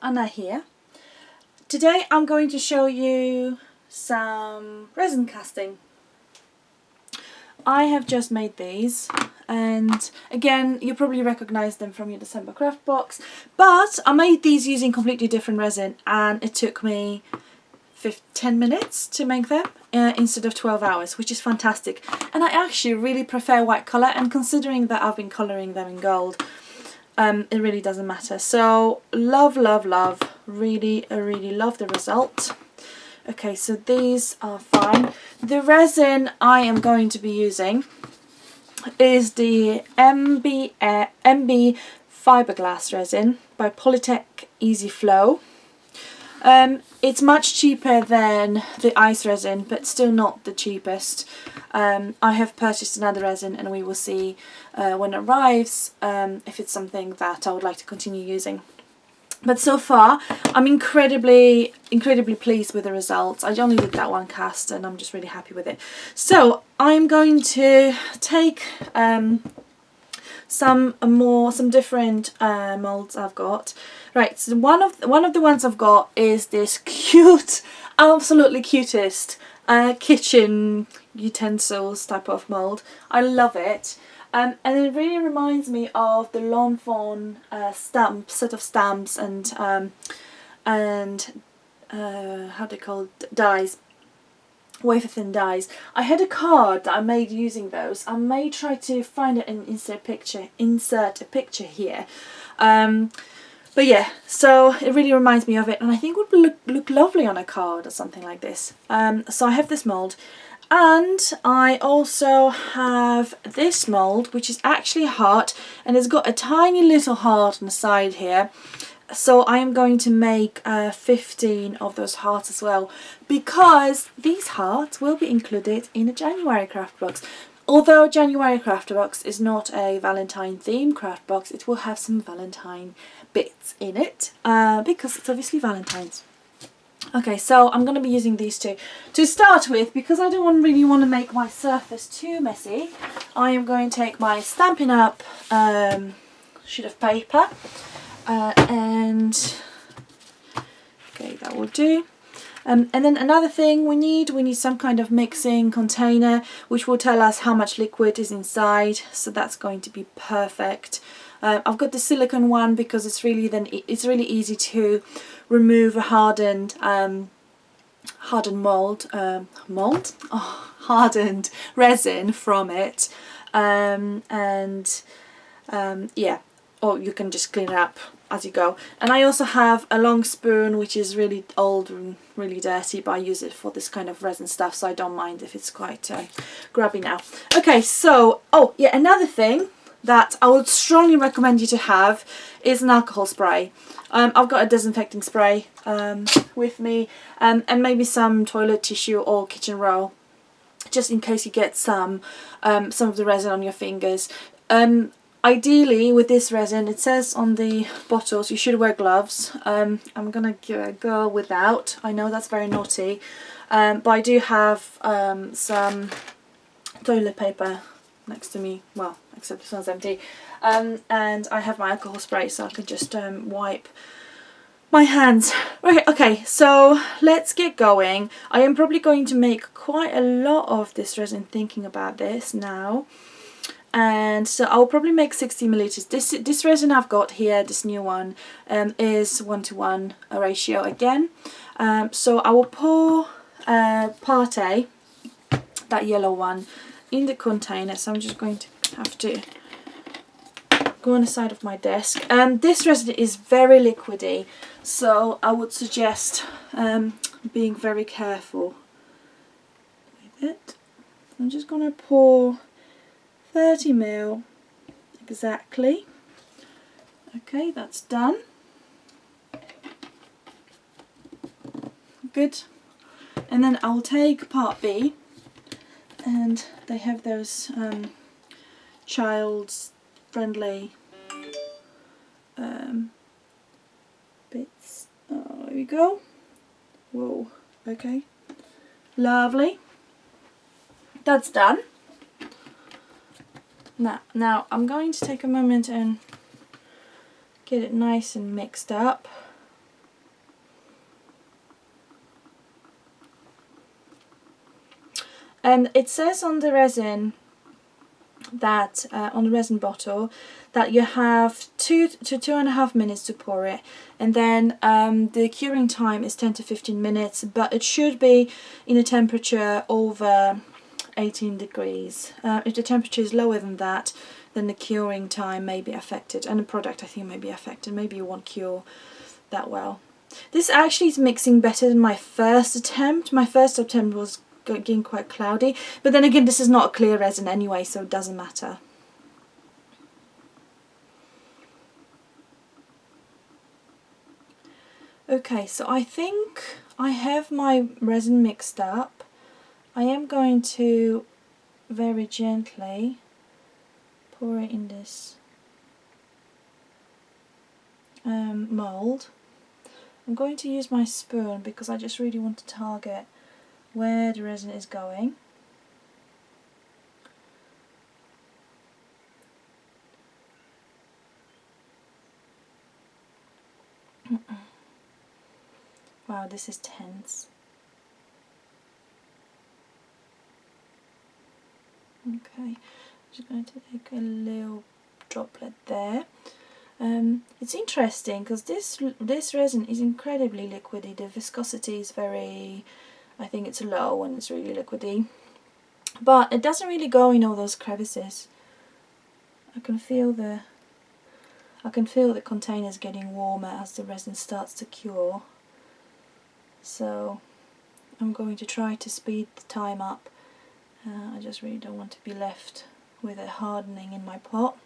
Anna here. Today I'm going to show you some resin casting. I have just made these, and again you probably recognize them from your December craft box, but I made these using completely different resin and it took me 10 minutes to make them instead of 12 hours, which is fantastic. And I actually really prefer white colour, and considering that I've been colouring them in gold, it really doesn't matter. So love, really love the result. Okay, so these are fine. The resin I am going to be using is the MBFibreglass Resin by Polytech Easy Flow. It's much cheaper than the ice resin, but still not the cheapest. I have purchased another resin and we will see when it arrives if it's something that I would like to continue using. But so far I'm incredibly pleased with the results. I only did that one cast and I'm just really happy with it. So I'm going to take some different molds I've got. Right, so one of the ones I've got is this cute, absolutely cutest kitchen utensils type of mold. I love it. And it really reminds me of the Lawn Fawn set of stamps and how they call dies, wafer thin dies. I had a card that I made using those. I may try to find it and insert a picture here. But yeah, so it really reminds me of it, and I think it would look lovely on a card or something like this. So I have this mold. And I also have this mould, which is actually a heart, and it's got a tiny little heart on the side here. So I am going to make 15 of those hearts as well, because these hearts will be included in a January craft box. Although January craft box is not a Valentine themed craft box, it will have some Valentine bits in it, because it's obviously Valentine's. Okay, so I'm going to be using these two. To start with, because I don't really want to make my surface too messy, I am going to take my Stampin' Up! Sheet of paper, and okay, that will do. And then another thing we need some kind of mixing container which will tell us how much liquid is inside, so that's going to be perfect. I've got the silicone one because it's really easy to remove a hardened hardened resin from it, yeah, or you can just clean it up as you go. And I also have a long spoon which is really old and really dirty, but I use it for this kind of resin stuff, so I don't mind if it's quite grubby now. Okay, so oh yeah, another thing that I would strongly recommend you to have is an alcohol spray. I've got a disinfecting spray with me, and maybe some toilet tissue or kitchen roll, just in case you get some of the resin on your fingers. Ideally with this resin, it says on the bottles you should wear gloves. I'm gonna go without. I know that's very naughty, but I do have some toilet paper next to me, well, except this one's empty, and I have my alcohol spray, so I can just wipe my hands. Right, okay, so let's get going. I am probably going to make quite a lot of this resin thinking about this now, and so I'll probably make 60 milliliters. This resin I've got here, this new one, is 1:1 ratio again. So I will pour part A, that yellow one, in the container. So I'm just going to have to go on the side of my desk. This resin is very liquidy, so I would suggest being very careful with it. I'm just going to pour 30 ml exactly. Okay, that's done. Good. And then I'll take part B, and they have those child's friendly bits. Oh, there we go. Whoa, okay, lovely, that's done. Now I'm going to take a moment and get it nice and mixed up. And it says on the resin that on the resin bottle that you have 2 to 2.5 minutes to pour it, and then the curing time is 10 to 15 minutes, but it should be in a temperature over 18 degrees. If the temperature is lower than that, then the curing time may be affected, and the product I think may be affected. Maybe it won't cure that well. This actually is mixing better than my first attempt. My first attempt was getting quite cloudy, but then again, this is not a clear resin anyway, so it doesn't matter. Okay, so I think I have my resin mixed up. I am going to very gently pour it in this mould. I'm going to use my spoon because I just really want to target where the resin is going. Wow, this is tense. Okay, I'm just going to take a little droplet there. It's interesting because this resin is incredibly liquidy. The viscosity is very, I think it's low when it's really liquidy, but it doesn't really go in all those crevices. I can feel the containers getting warmer as the resin starts to cure. So I'm going to try to speed the time up. I just really don't want to be left with it hardening in my pot.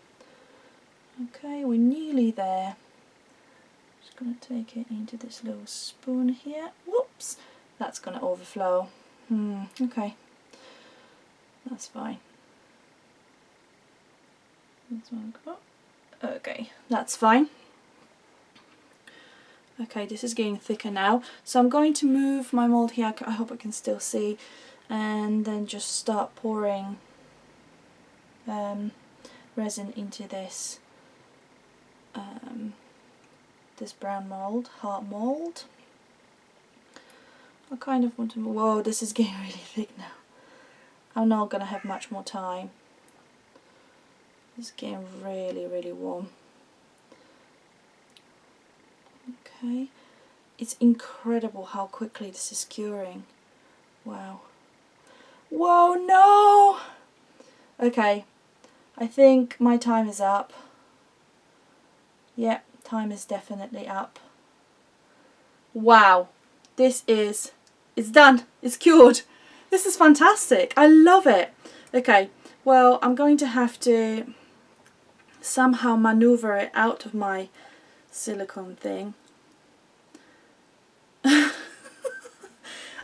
Okay, we're nearly there. Just going to take it into this little spoon here. Whoops, that's going to overflow. Okay, that's fine. This one go. Okay, that's fine. Okay, this is getting thicker now, so I'm going to move my mould here. I hope I can still see, and then just start pouring resin into this this brown mould, heart mould. I kind of want to. Whoa, this is getting really thick now. I'm not gonna have much more time. It's getting really, really warm. Okay, it's incredible how quickly this is curing. Wow. Whoa, no! Okay, I think my time is up. Yep, time is definitely up. Wow, it's done, it's cured. This is fantastic, I love it. Okay, well, I'm going to have to somehow maneuver it out of my silicone thing.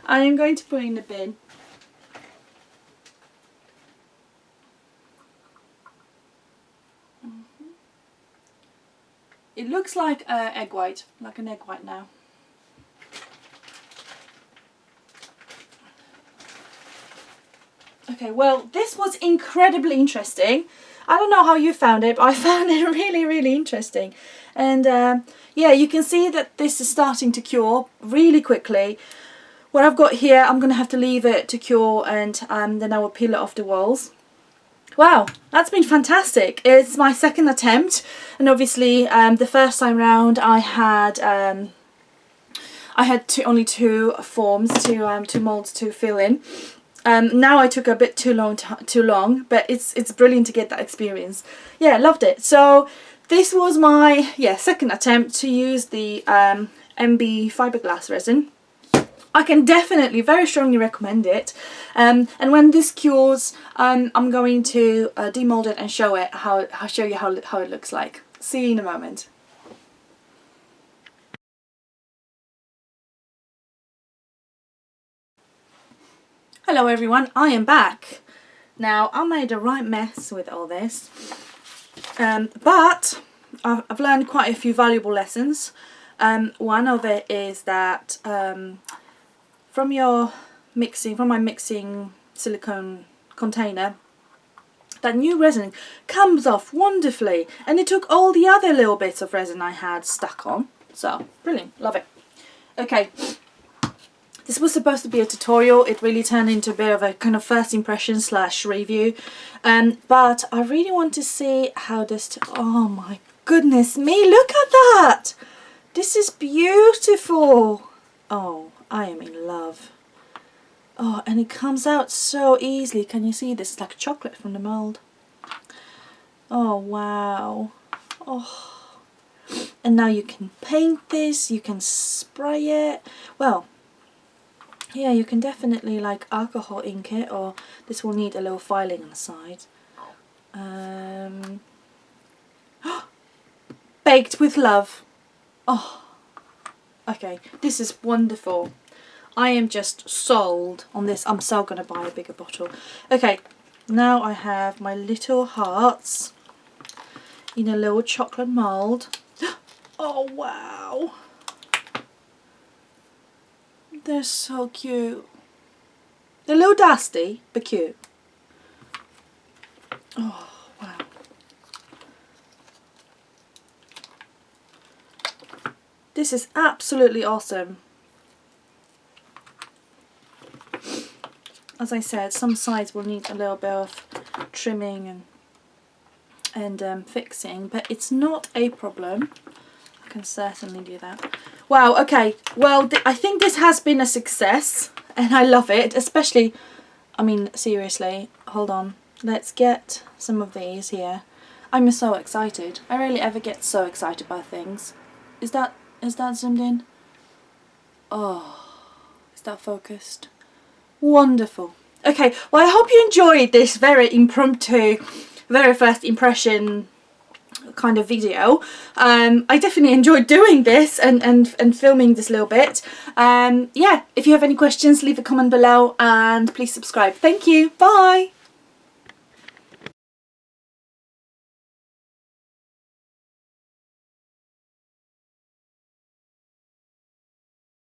I am going to put it in the bin. It looks like egg white, like an egg white now. Okay, well, this was incredibly interesting. I don't know how you found it, but I found it really, really interesting. And yeah, you can see that this is starting to cure really quickly. What I've got here, I'm going to have to leave it to cure, and then I will peel it off the walls. Wow, that's been fantastic. It's my second attempt, and obviously the first time round I had only two forms, two molds to fill in. Now I took a bit too long, but it's brilliant to get that experience. Yeah, loved it. So this was my second attempt to use the MBFibreglass resin. I can definitely, very strongly recommend it. And when this cures, I'm going to demold it and show you how it looks like. See you in a moment. Hello everyone, I am back. Now I made a right mess with all this, but I've learned quite a few valuable lessons. One of it is that from my mixing silicone container, that new resin comes off wonderfully, and it took all the other little bits of resin I had stuck on. So brilliant, love it. Okay, This was supposed to be a tutorial. It really turned into a bit of a kind of first impression / review. But I really want to see how this... Oh my goodness me, look at that! This is beautiful. Oh, I am in love. Oh, and it comes out so easily. Can you see this? It's like chocolate from the mould. Oh, wow. Oh. And now you can paint this, you can spray it. Well, yeah, you can definitely like alcohol ink it, or this will need a little filing on the side. Baked with love. Oh, okay, this is wonderful. I am just sold on this. I'm so gonna buy a bigger bottle. Okay, now I have my little hearts in a little chocolate mould. Oh wow, they're so cute. They're a little dusty, but cute. Oh wow. This is absolutely awesome. As I said, some sides will need a little bit of trimming and fixing, but it's not a problem. I can certainly do that. Wow, okay, well, I think this has been a success, and I love it, especially, I mean, seriously, hold on, let's get some of these here. I'm so excited. I rarely ever get so excited about things. Is that zoomed in? Oh, is that focused? Wonderful. Okay, well, I hope you enjoyed this very impromptu, very first impression kind of video. I definitely enjoyed doing this and filming this little bit. Yeah, if you have any questions, leave a comment below and please subscribe. Thank you. Bye.